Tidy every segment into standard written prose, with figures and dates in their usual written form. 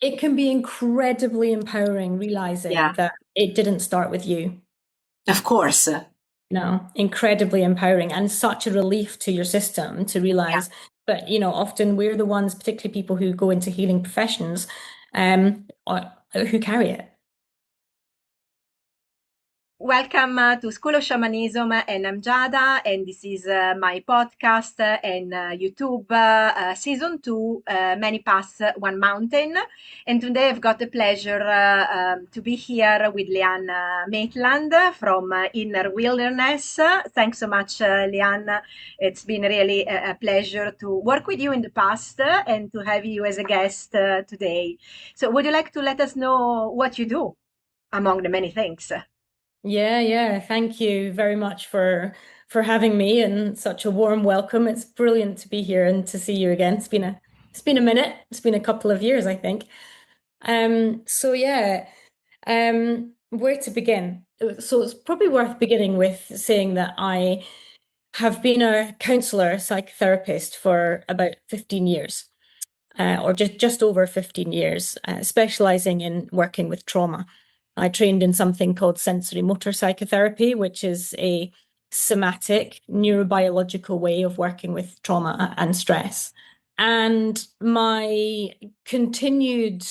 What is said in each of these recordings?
It can be incredibly empowering realizing Yeah, that it didn't start with you. of course. No, incredibly empowering and such a relief to your system to Yeah. realize. But often we're the ones, particularly people who go into healing professions, who carry it. Welcome to School of Shamanism, and I'm Giada, and this is my podcast and YouTube season 2, Many Paths, One Mountain. And today I've got the pleasure to be here with Liane Maitland from Inner Wilderness. Thanks so much, Liane. It's been really a pleasure to work with you in the past and to have you as a guest today. So, would you like to let us know what you do among the many things? Yeah. Thank you very much for having me and such a warm welcome. It's brilliant to be here and to see you again. It's been a minute. It's been a couple of years, I think. So yeah, where to begin? So it's probably worth beginning with saying that I have been a counselor, psychotherapist for about 15 years, or just over 15 years, specializing in working with trauma. I trained in something called sensory motor psychotherapy, which is a somatic neurobiological way of working with trauma and stress. And my continued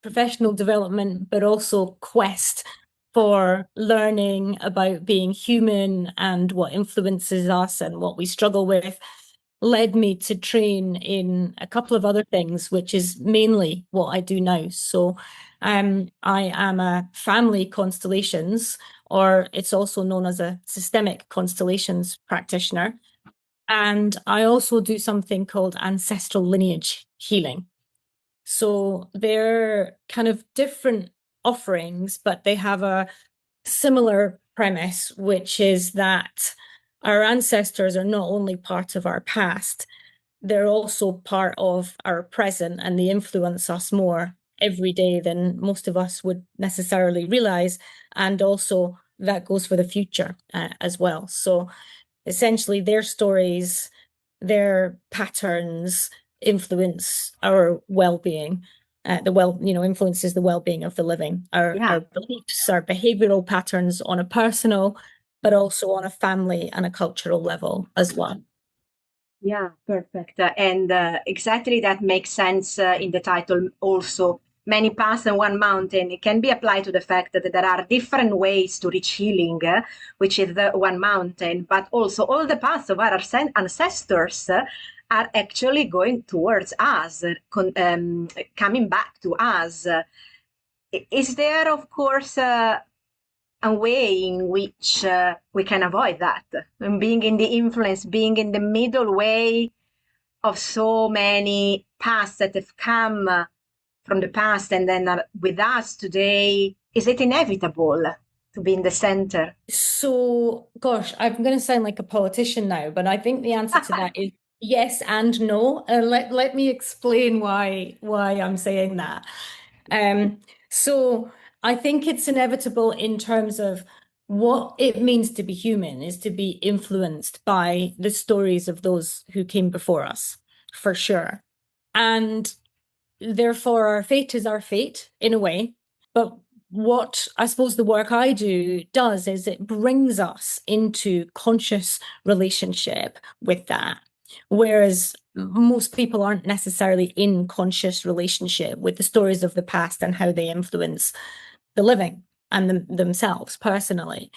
professional development, but also quest for learning about being human and what influences us and what we struggle with led me to train in a couple of other things, which is mainly what I do now. So I am a family constellations, or it's also known as a systemic constellations practitioner. And I also do something called ancestral lineage healing. So they're kind of different offerings, but they have a similar premise, which is that our ancestors are not only part of our past, they're also part of our present, and they influence us more every day than most of us would necessarily realize. And also, that goes for the future as well. So essentially, their stories, their patterns influence our well-being. Influences the well-being of the living. Our Yeah. beliefs, our behavioral patterns on a personal, but also on a family and a cultural level as well. Yeah, perfect. And exactly that makes sense in the title also. Many paths and one mountain. It can be applied to the fact that there are different ways to reach healing, which is the one mountain, but also all the paths of our ancestors are actually going towards us, coming back to us. Is there, of course, a way in which we can avoid that? And being in the influence, being in the middle way of so many paths that have come from the past and then are with us today, is it inevitable to be in the center? So, gosh, I'm going to sound like a politician now, but I think the answer to that is yes and no. Let me explain why I'm saying that. So I think it's inevitable in terms of what it means to be human is to be influenced by the stories of those who came before us, for sure. And therefore, our fate is our fate in a way. But what I suppose the work I do does is it brings us into conscious relationship with that. Whereas most people aren't necessarily in conscious relationship with the stories of the past and how they influence the living and themselves personally.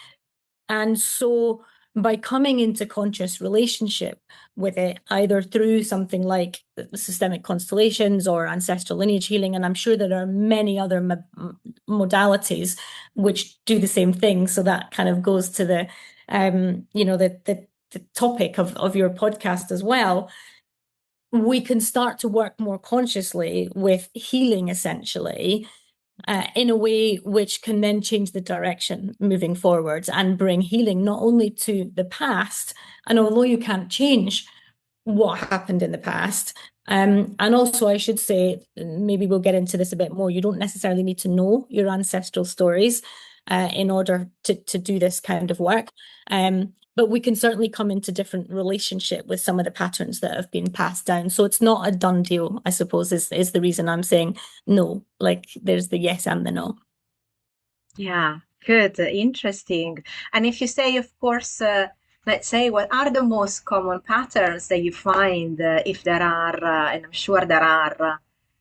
And so by coming into conscious relationship with it, either through something like systemic constellations or ancestral lineage healing, and I'm sure there are many other modalities which do the same thing. So that kind of goes to the topic of your podcast as well. We can start to work more consciously with healing essentially in a way which can then change the direction moving forwards and bring healing not only to the past, and although you can't change what happened in the past, and also I should say, maybe we'll get into this a bit more, you don't necessarily need to know your ancestral stories in order to do this kind of work. but we can certainly come into different relationship with some of the patterns that have been passed down. So it's not a done deal, I suppose, is the reason I'm saying no. Like there's the yes and the no. Yeah, good, interesting. And if you say, of course, let's say, what are the most common patterns that you find, if there are, and I'm sure there are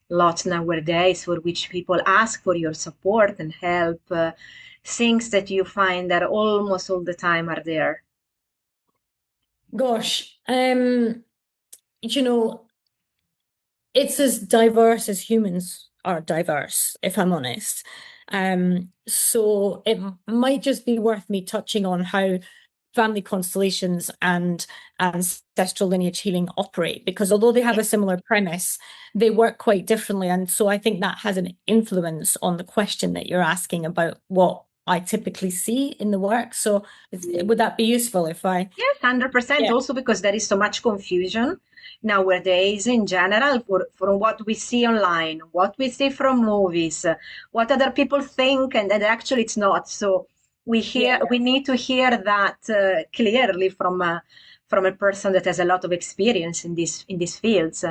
lots nowadays for which people ask for your support and help, things that you find that almost all the time are there. Gosh, you know, it's as diverse as humans are diverse, if I'm honest. So it might just be worth me touching on how family constellations and ancestral lineage healing operate, because although they have a similar premise, they work quite differently. And so I think that has an influence on the question that you're asking about what I typically see in the work. So would that be useful if I? Yes, 100%. Yeah, Also because there is so much confusion nowadays in general for what we see online, what we see from movies, what other people think, and that actually it's not. So yeah. we need to hear that clearly from a person that has a lot of experience in these fields.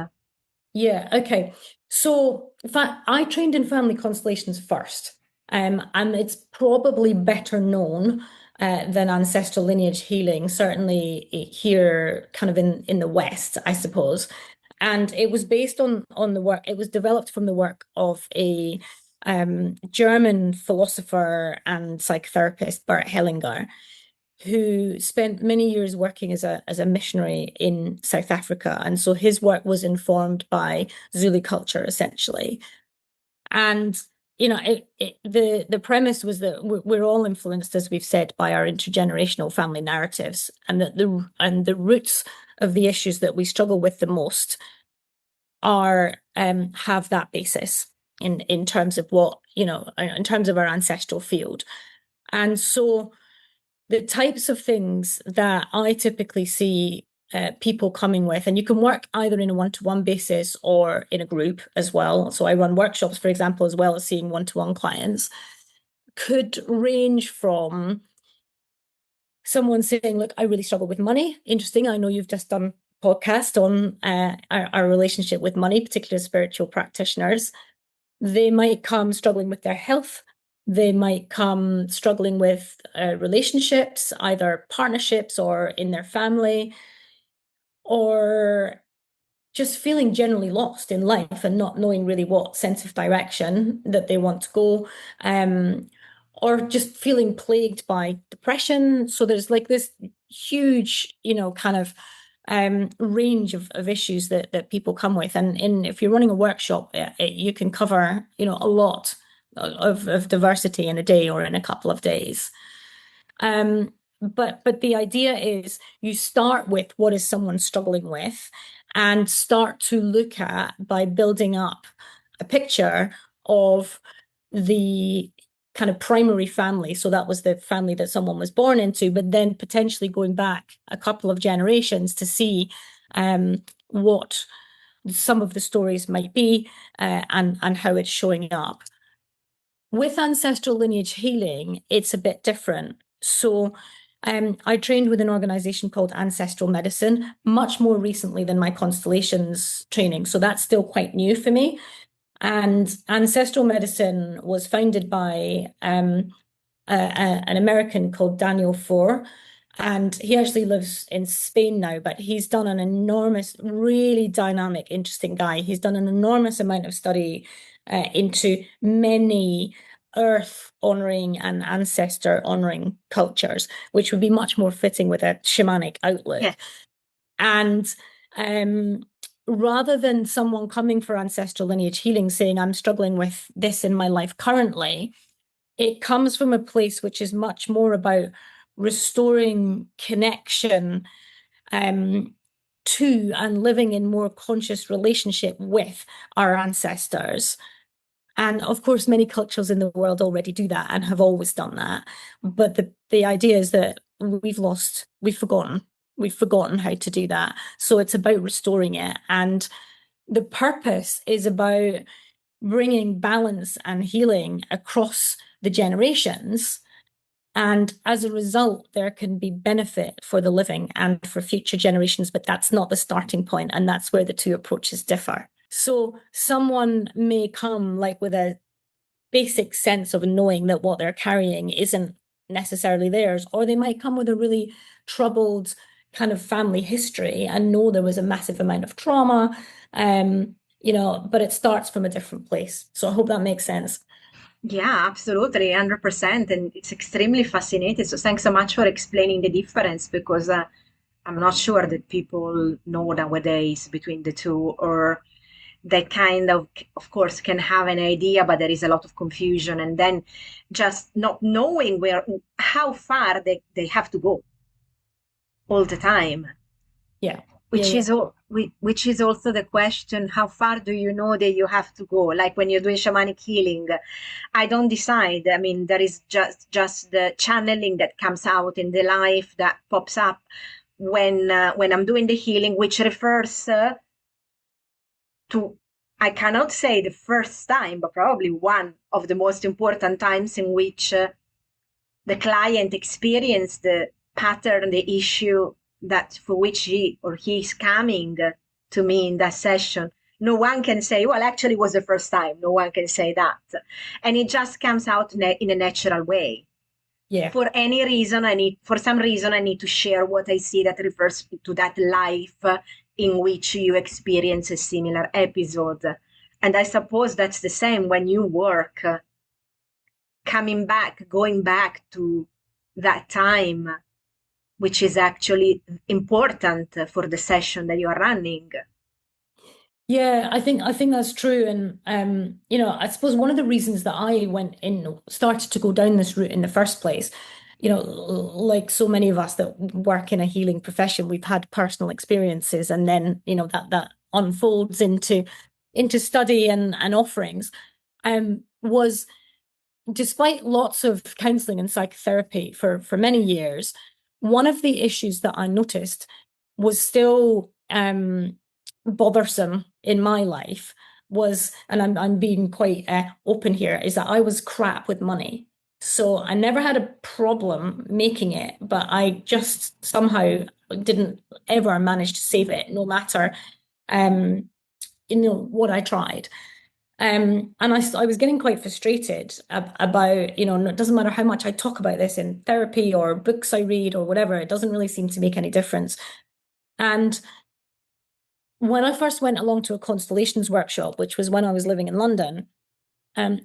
Yeah, okay. So, in fact, I trained in family constellations first, and it's probably better known than ancestral lineage healing, certainly here, kind of in the West, I suppose. And it was based on the work. It was developed from the work of a German philosopher and psychotherapist, Bert Hellinger, who spent many years working as a missionary in South Africa. And so his work was informed by Zulu culture, essentially. And the premise was that we're all influenced, as we've said, by our intergenerational family narratives, and that the roots of the issues that we struggle with the most are have that basis in terms of what, in terms of our ancestral field. And so the types of things that I typically see people coming with, and you can work either in a one-to-one basis or in a group as well. So I run workshops, for example, as well as seeing one-to-one clients, could range from someone saying, look, I really struggle with money. Interesting. I know you've just done a podcast on our relationship with money, particularly as spiritual practitioners. They might come struggling with their health. They might come struggling with relationships, either partnerships or in their family, or just feeling generally lost in life and not knowing really what sense of direction that they want to go, or just feeling plagued by depression. So there's like this huge, kind of range of issues that people come with. And if you're running a workshop, you can cover, a lot of diversity in a day or in a couple of days. But the idea is you start with what is someone struggling with and start to look at by building up a picture of the kind of primary family. So that was the family that someone was born into, but then potentially going back a couple of generations to see what some of the stories might be and how it's showing up. With ancestral lineage healing, it's a bit different. So I trained with an organization called Ancestral Medicine much more recently than my constellations training. So that's still quite new for me. And Ancestral Medicine was founded by an American called Daniel Four. And he actually lives in Spain now, but he's done an enormous, really dynamic, interesting guy. He's done an enormous amount of study into many earth honoring and ancestor honoring cultures, which would be much more fitting with a shamanic outlook. Yeah. And rather than someone coming for ancestral lineage healing saying, I'm struggling with this in my life currently, it comes from a place which is much more about restoring connection to and living in more conscious relationship with our ancestors. And of course, many cultures in the world already do that and have always done that. But the idea is that we've forgotten how to do that. So it's about restoring it. And the purpose is about bringing balance and healing across the generations And as a result, there can be benefit for the living and for future generations, but that's not the starting point, and that's where the two approaches differ. So someone may come like with a basic sense of knowing that what they're carrying isn't necessarily theirs, or they might come with a really troubled kind of family history and know there was a massive amount of trauma, but it starts from a different place. So I hope that makes sense. Yeah, absolutely, 100%. And it's extremely fascinating. So thanks so much for explaining the difference because I'm not sure that people know nowadays between the two, or they kind of course, can have an idea, but there is a lot of confusion. And then just not knowing how far they have to go all the time. Yeah. Which Yeah. is which is also the question, how far do you know that you have to go? Like when you're doing shamanic healing, I don't decide. I mean, there is just the channeling that comes out in the life that pops up when I'm doing the healing, which refers to, I cannot say the first time, but probably one of the most important times in which the client experienced the pattern, the issue that for which he or he is coming to me in that session. No one can say, well, actually, it was the first time. No one can say that. And it just comes out in a natural way. Yeah. For any reason, for some reason, I need to share what I see that refers to that life in which you experience a similar episode. And I suppose that's the same when you work, going back to that time, which is actually important for the session that you are running. Yeah, I think that's true. And I suppose one of the reasons that I started to go down this route in the first place, like so many of us that work in a healing profession, we've had personal experiences, and then, that unfolds into study and offerings, was despite lots of counseling and psychotherapy for many years, one of the issues that I noticed was still bothersome in my life was, and I'm being quite open here, is that I was crap with money. So I never had a problem making it, but I just somehow didn't ever manage to save it, no matter what I tried. And I was getting quite frustrated about, it doesn't matter how much I talk about this in therapy or books I read or whatever, it doesn't really seem to make any difference. And when I first went along to a Constellations workshop, which was when I was living in London,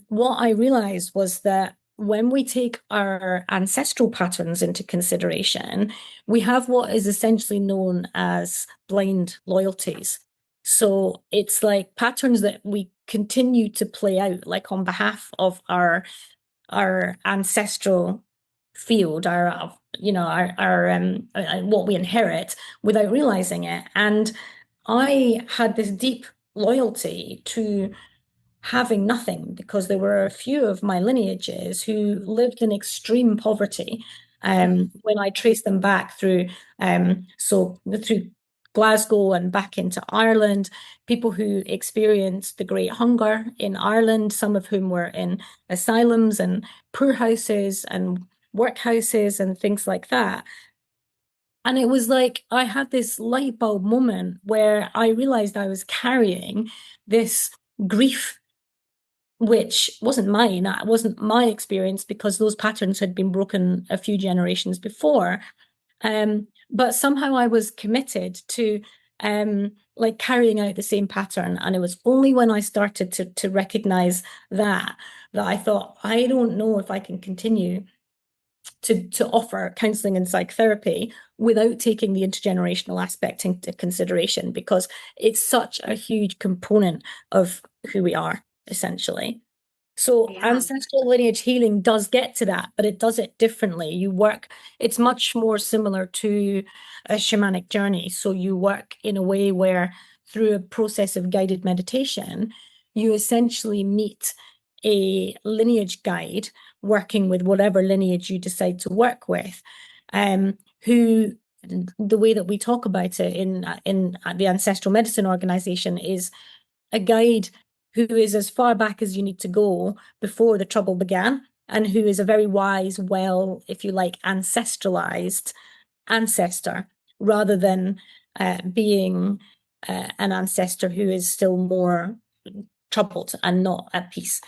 what I realized was that when we take our ancestral patterns into consideration, we have what is essentially known as blind loyalties. So it's like patterns that we continue to play out, like on behalf of our ancestral field, what we inherit without realizing it. And I had this deep loyalty to having nothing because there were a few of my lineages who lived in extreme poverty. When I traced them back through Glasgow and back into Ireland, people who experienced the Great Hunger in Ireland, some of whom were in asylums and poorhouses and workhouses and things like that. And it was like I had this light bulb moment where I realized I was carrying this grief, which wasn't mine. It wasn't my experience because those patterns had been broken a few generations before. But somehow I was committed to like carrying out the same pattern. And it was only when I started to recognize that I thought, I don't know if I can continue to offer counseling and psychotherapy without taking the intergenerational aspect into consideration, because it's such a huge component of who we are, essentially. So Yeah. ancestral lineage healing does get to that, but it does it differently. It's much more similar to a shamanic journey. So you work in a way where through a process of guided meditation, you essentially meet a lineage guide working with whatever lineage you decide to work with, who the way that we talk about it in the Ancestral Medicine Organization is a guide who is as far back as you need to go before the trouble began. and who is a very wise, well, if you like, ancestralized ancestor, rather than being an ancestor who is still more troubled and not at peace.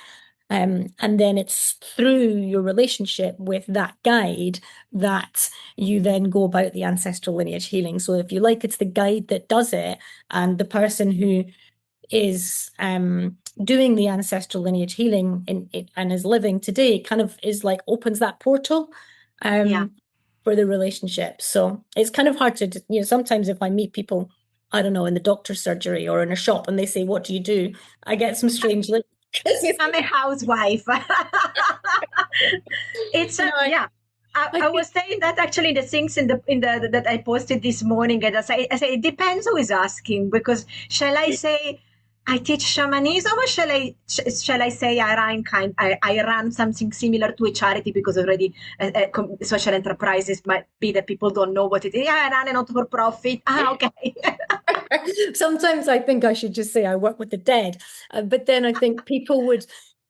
And then it's through your relationship with that guide that you then go about the ancestral lineage healing. So if you like, it's the guide that does it, and the person who is doing the ancestral lineage healing and is living today kind of is like opens that portal for the relationship. So it's kind of hard to, sometimes if I meet people, I don't know, in the doctor's surgery or in a shop and they say, what do you do? I get some strange looks. I'm a housewife. It's yeah. I was saying that actually the things in the that I posted this morning, and I say it depends who is asking, because shall I say I teach shamanism, or shall I say I run something similar to a charity, because already social enterprises might be that people don't know what it is. Yeah, I run a not for profit. Okay. Sometimes I think I should just say I work with the dead, but then I think people would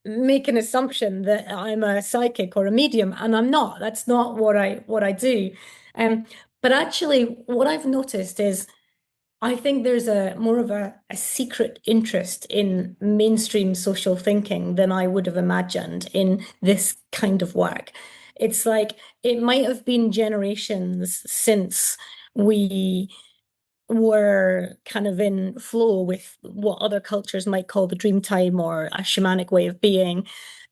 make an assumption that I'm a psychic or a medium, and I'm not. That's not what I do. But actually, what I've noticed is I think there's more of a secret interest in mainstream social thinking than I would have imagined in this kind of work. It's like it might have been generations since we were kind of in flow with what other cultures might call the dream time or a shamanic way of being.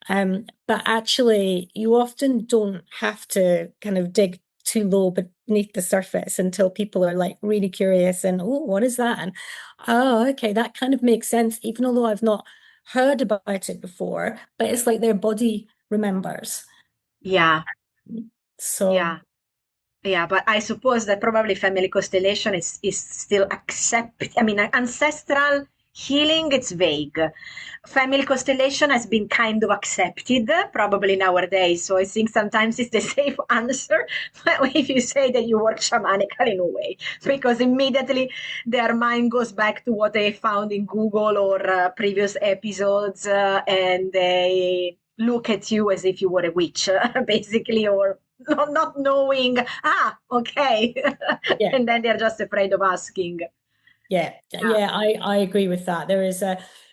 But actually, you often don't have to kind of dig too low beneath the surface until people are like really curious and, oh, what is that? And, oh, okay, that kind of makes sense, even although I've not heard about it before, but it's like their body remembers. Yeah. So Yeah. Yeah, but I suppose that probably family constellation is still accepted. I mean, ancestral healing, it's vague. Family constellation has been kind of accepted probably nowadays. So I think sometimes it's the safe answer if you say that you work shamanical in a way, because immediately their mind goes back to what they found in Google or previous episodes, and they look at you as if you were a witch, basically, or not knowing, okay. yeah. And then they're just afraid of asking. Yeah, I agree with that. There is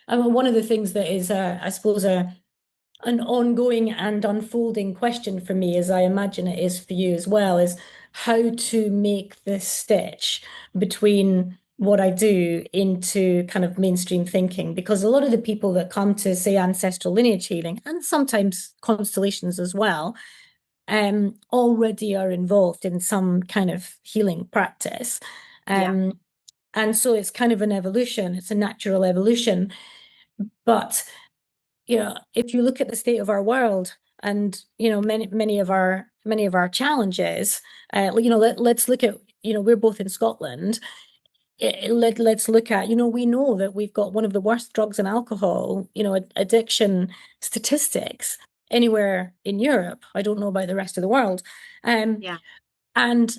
one of the things that is, I suppose, an ongoing and unfolding question for me, as I imagine it is for you as well, is how to make this stitch between what I do into kind of mainstream thinking. Because a lot of the people that come to, say, ancestral lineage healing, and sometimes constellations as well, already are involved in some kind of healing practice. And so it's kind of an evolution, it's a natural evolution. But, if you look at the state of our world and, many of our challenges, let's look at, we're both in Scotland. Let's look at, we know that we've got one of the worst drugs and alcohol, addiction statistics anywhere in Europe. I don't know about the rest of the world. And,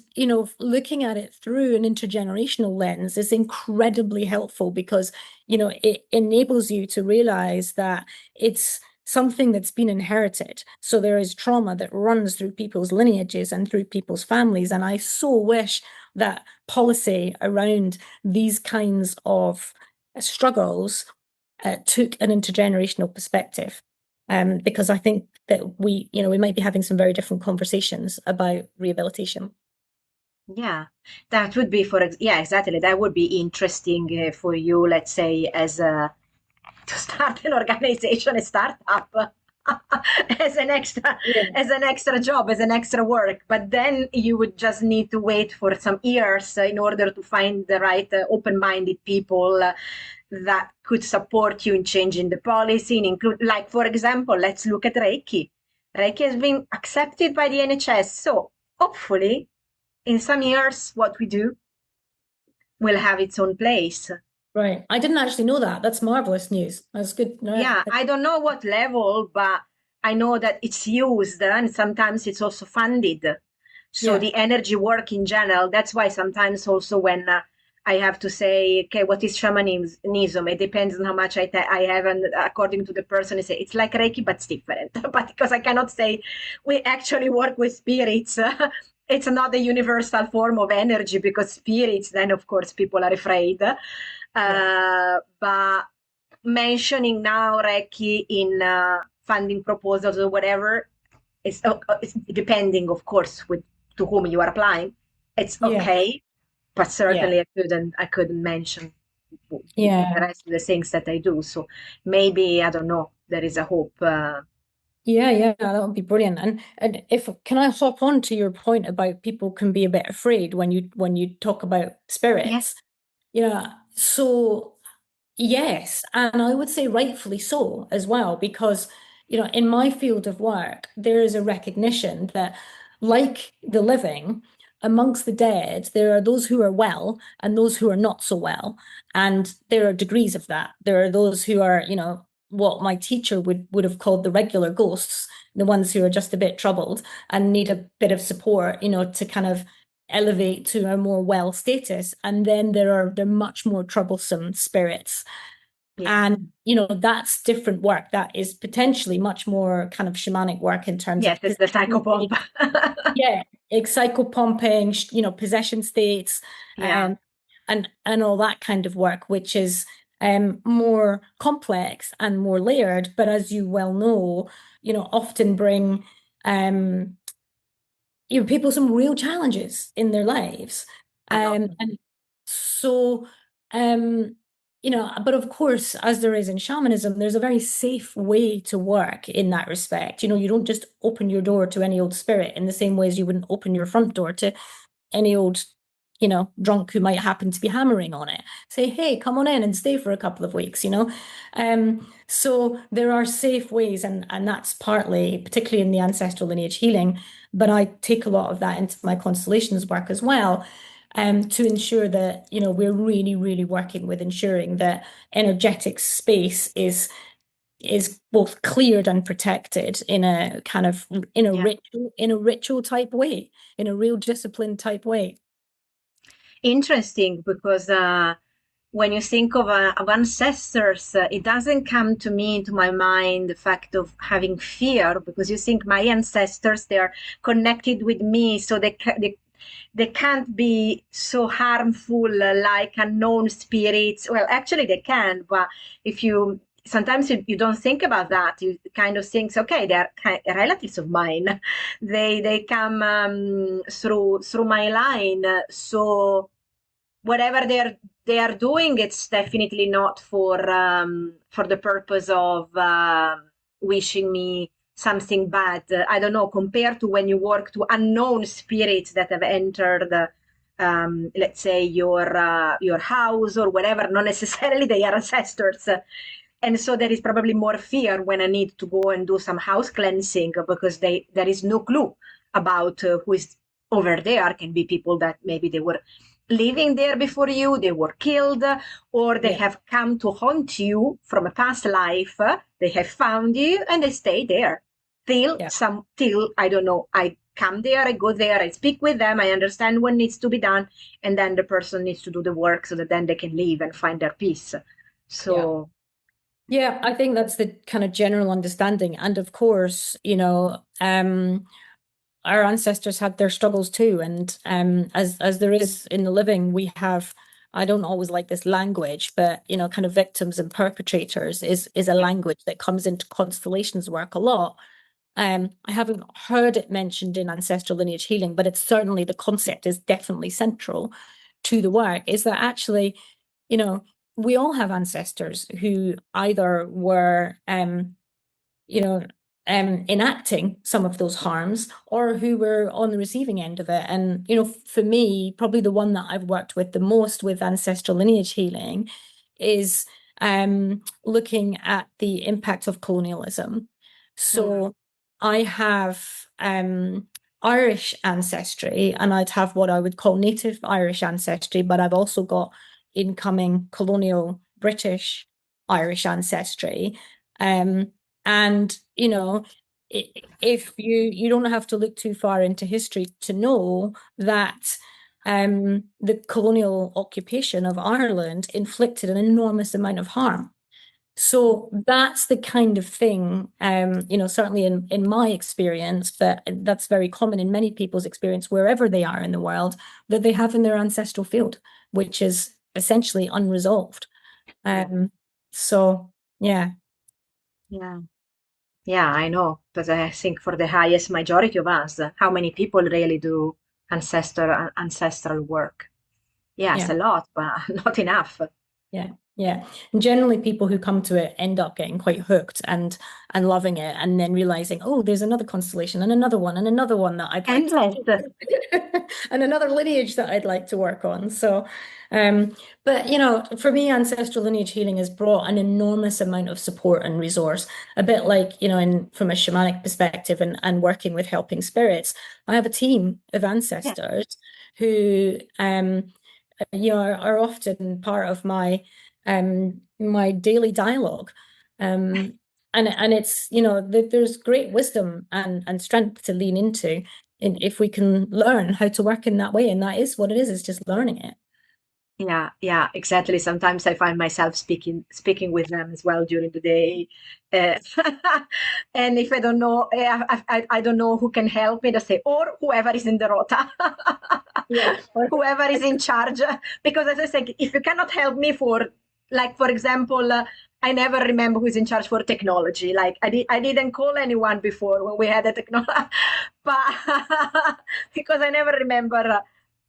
looking at it through an intergenerational lens is incredibly helpful because, it enables you to realize that it's something that's been inherited. So there is trauma that runs through people's lineages and through people's families. And I so wish that policy around these kinds of struggles took an intergenerational perspective. Because I think that we might be having some very different conversations about rehabilitation. Yeah, that would be yeah, exactly. That would be interesting for you, let's say, to start an organization, a startup, as an extra job, as an extra work. But then you would just need to wait for some years in order to find the right open-minded people that could support you in changing the policy and include, like, for example, let's look at Reiki. Reiki has been accepted by the NHS. So hopefully in some years, what we do will have its own place. Right. I didn't actually know that. That's marvelous news. That's good. Right. Yeah, I don't know what level, but I know that it's used and sometimes it's also funded. So the energy work in general, that's why sometimes also when I have to say, okay, what is shamanism? It depends on how much I have, and according to the person, it's like Reiki, but it's different. But because I cannot say we actually work with spirits, it's not a universal form of energy, because spirits, then of course people are afraid. But mentioning now Reiki in funding proposals or whatever, it's depending, of course, with to whom you are applying. It's Yeah. okay, but Yeah. certainly I couldn't mention the Yeah. rest of the things that I do. So maybe, I don't know, there is a hope. Yeah, yeah, that would be brilliant. And if can I hop on to your point about people can be a bit afraid when you talk about Yes, spirits? Yeah. So yes, and I would say rightfully so as well, because, in my field of work, there is a recognition that, like the living, amongst the dead, there are those who are well and those who are not so well. And there are degrees of that. There are those who are, what my teacher would have called the regular ghosts, the ones who are just a bit troubled and need a bit of support, to kind of elevate to a more well status. And then there are the much more troublesome spirits. yes, And, that's different work. That is potentially much more kind of shamanic work in terms yes, of it's the possession psychopomp. states. Yeah, psychopumping, pleasure states, Yeah, and all that kind of work, which is more complex and more layered, but as you well know, often bring um people some real challenges in their lives. a lot. And so, but of course, as there is in shamanism, there's a very safe way to work in that respect. You don't just open your door to any old spirit in the same way as you wouldn't open your front door to any old, drunk who might happen to be hammering on it. Say, hey, come on in and stay for a couple of weeks. So there are safe ways, and that's partly, particularly in the ancestral lineage healing, but I take a lot of that into my constellations work as well. To ensure that, we're really, really working with ensuring that energetic space is both cleared and protected in a kind of Yeah. in a ritual type way, in a real discipline type way. Interesting, because when you think of ancestors, it doesn't come to me into my mind the fact of having fear, because you think my ancestors, they are connected with me, so they can't be so harmful like unknown spirits. Well, actually they can, but if you sometimes you don't think about that. You kind of think, okay, they're relatives of mine. They come through my line, so whatever they are doing, it's definitely not for the purpose of wishing me something bad. I don't know, compared to when you work to unknown spirits that have entered, let's say your house or whatever. Not necessarily they are ancestors. And so there is probably more fear when I need to go and do some house cleansing, because there is no clue about who is over there. Can be people that maybe they were living there before you, they were killed, or they Yeah, have come to haunt you from a past life. They have found you and they stay there yeah, till I don't know. I come there, I go there, I speak with them, I understand what needs to be done, and then the person needs to do the work so that then they can leave and find their peace. yeah. So Yeah, I think that's the kind of general understanding. And of course, our ancestors had their struggles too. And as there is in the living, we have, I don't always like this language, but kind of victims and perpetrators is a yeah, language that comes into constellations work a lot. I haven't heard it mentioned in ancestral lineage healing, but it's certainly the concept is definitely central to the work, is that actually, you know, we all have ancestors who either were you know, enacting some of those harms or who were on the receiving end of it. And, for me, probably the one that I've worked with the most with ancestral lineage healing is looking at the impact of colonialism. mm, So I have Irish ancestry, and I'd have what I would call native Irish ancestry, but I've also got incoming colonial British Irish ancestry. Um, and if you don't have to look too far into history to know that the colonial occupation of Ireland inflicted an enormous amount of harm. So that's the kind of thing, certainly in my experience, that's very common in many people's experience, wherever they are in the world, that they have in their ancestral field, which is essentially unresolved. So, yeah. Yeah. Yeah, I know, but I think for the highest majority of us, how many people really do ancestral work? Yes, Yeah. a lot, but not enough. Yeah, yeah. And generally, people who come to it end up getting quite hooked and loving it, and then realizing, oh, there's another constellation and another one that I'd like Endless. to and another lineage that I'd like to work on. So, but for me, ancestral lineage healing has brought an enormous amount of support and resource. A bit like, from a shamanic perspective and working with helping spirits, I have a team of Yeah, ancestors who are often part of my daily dialogue. And it's, there's great wisdom and strength to lean into if we can learn how to work in that way. And that is what it is, it's just learning it. yeah, exactly. Sometimes I find myself speaking with them as well during the day, uh, and if I don't know, I don't know who can help me. They say, or whoever is in the rota, Yeah. whoever is in charge. Because as I said, if you cannot help me like for example, I never remember who's in charge for technology. Like I didn't call anyone before when we had a technology, but because I never remember.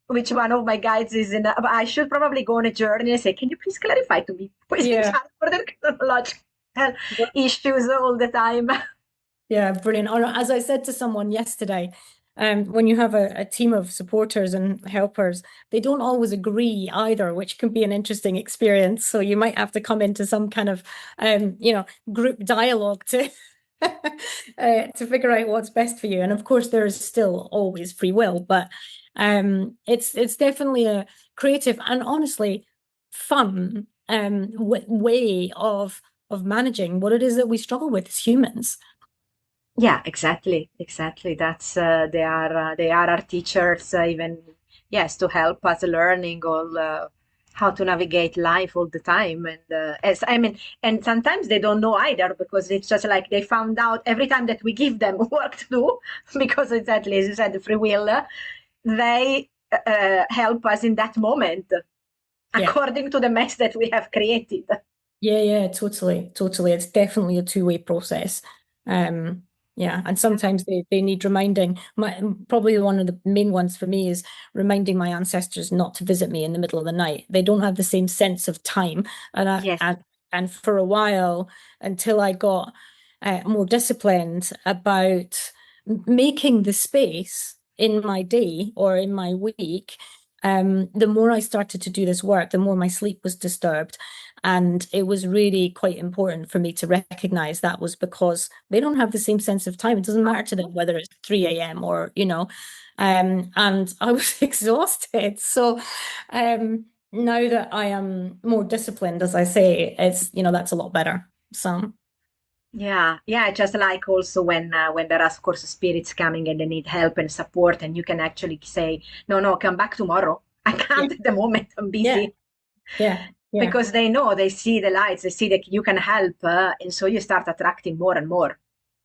Which one of my guides is in. I should probably go on a journey and say, can you please clarify to me who is in Yeah. charge for the technological issues all the time? Yeah, brilliant. Or as I said to someone yesterday, when you have a team of supporters and helpers, they don't always agree either, which can be an interesting experience. So you might have to come into some kind of, group dialogue to to figure out what's best for you. And of course, there is still always free will, but it's definitely a creative and honestly fun way of managing what it is that we struggle with as humans. Yeah, exactly. That's they are our teachers, even yes, to help us learning all how to navigate life all the time. And as I mean, and sometimes they don't know either because it's just like they found out every time that we give them work to do, because exactly as you said, the free will, they help us in that moment Yeah. according to the mess that we have created. Yeah, totally, totally. It's definitely a two-way process. Um, yeah, and sometimes they need reminding. Probably one of the main ones for me is reminding my ancestors not to visit me in the middle of the night. They don't have the same sense of time, and Yes, and for a while, until I got more disciplined about making the space in my day or in my week. The more I started to do this work, the more my sleep was disturbed. And it was really quite important for me to recognize that was because they don't have the same sense of time. It doesn't matter to them whether it's 3 a.m. or, and I was exhausted. So now that I am more disciplined, as I say, that's a lot better. So yeah. Just like also when there are of course spirits coming and they need help and support, and you can actually say, no, come back tomorrow. I yeah, can't at the moment. I'm yeah, busy. yeah, yeah. Because they know, they see the lights, they see that you can help, and so you start attracting more and more.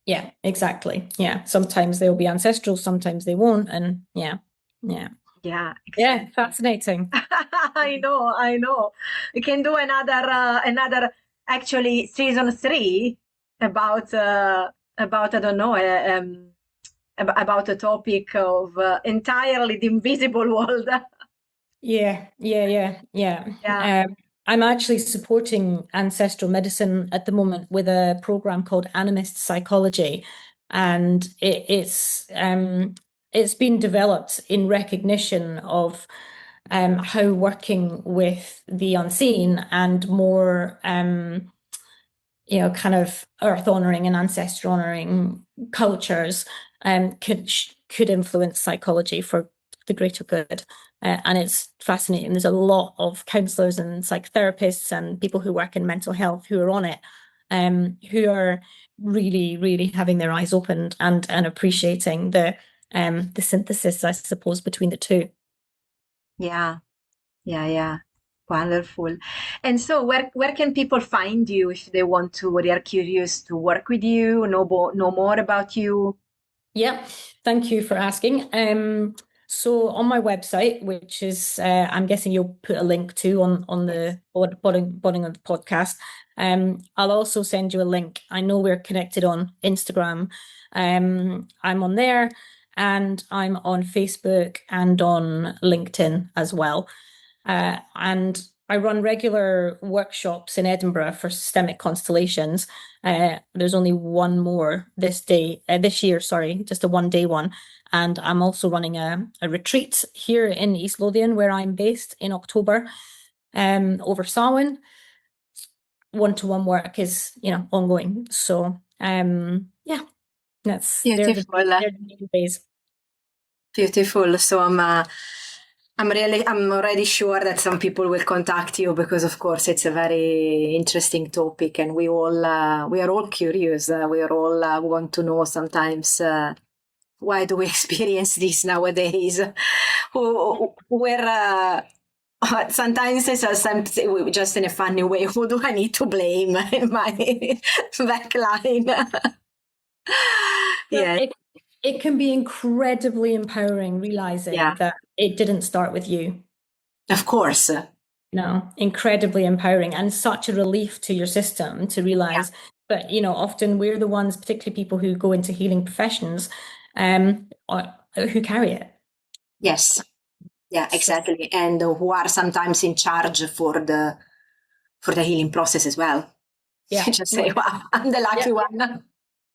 Yeah, exactly. Yeah. Sometimes they'll be ancestral, sometimes they won't. And yeah, yeah. Yeah, Yeah, exactly. fascinating. I know. We can do another actually season 3 about I don't know about a topic of entirely the invisible world. Yeah. Yeah. I'm actually supporting ancestral medicine at the moment with a program called Animist Psychology, and it's been developed in recognition of how working with the unseen and more kind of earth honoring and ancestor honoring cultures could influence psychology for the greater good. And it's fascinating. There's a lot of counselors and psychotherapists and people who work in mental health who are on it, who are really, really having their eyes opened and appreciating the synthesis, I suppose, between the two. Yeah. Yeah, yeah. Wonderful. And so where can people find you if they want to, or they are curious to work with you, know more about you? Yeah, thank you for asking. So on my website, which is I'm guessing you'll put a link to on the bottom of the podcast. I'll also send you a link. I know we're connected on Instagram. I'm on there, and I'm on Facebook and on LinkedIn as well. And I run regular workshops in Edinburgh for systemic constellations. There's only one more this year, sorry, just a 1 day one. And I'm also running a retreat here in East Lothian, where I'm based, in October, over Samhain. One-to-one work is, ongoing. So, yeah, Beautiful. they're the main ways. Beautiful. So I'm already sure that some people will contact you because, of course, it's a very interesting topic, and we are all curious. We are all want to know sometimes why do we experience this nowadays? Where sometimes it's just in a funny way. Who do I need to blame in my backline? Yeah, It can be incredibly empowering realizing yeah, that it didn't start with you. of course. No, incredibly empowering and such a relief to your system to Yeah. realize. But often we're the ones, particularly people who go into healing professions, who carry it. Yes. Yeah, So, exactly. And who are sometimes in charge for the healing process as well. yeah, You just say, wow, I'm the yeah, lucky one.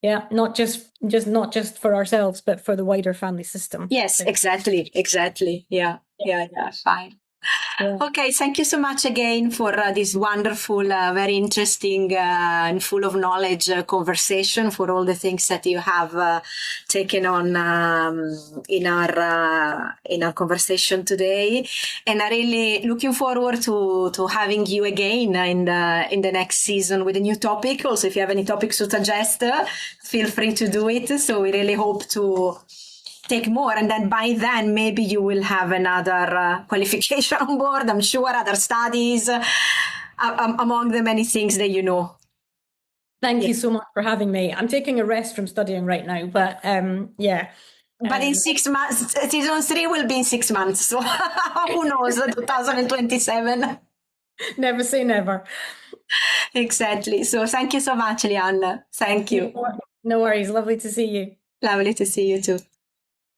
yeah, not just for ourselves, but for the wider family system. Yes, So, exactly. Exactly. Yeah. yeah, Yeah. Yeah. Fine. yeah. Okay, thank you so much again for this wonderful, very interesting and full of knowledge conversation, for all the things that you have taken on in our conversation today. And I really looking forward to having you again in the next season with a new topic. Also, if you have any topics to suggest, feel free to do it. So we really hope to take more, and then by then maybe you will have another qualification on board, I'm sure, other studies, among the many things that you know. Thank Yeah. you so much for having me. I'm taking a rest from studying right now, but yeah. But in 6 months, season 3 will be in 6 months, so who knows, 2027. Never say never. Exactly. So thank you so much, Liane. Thank you. No worries. Lovely to see you. Lovely to see you too.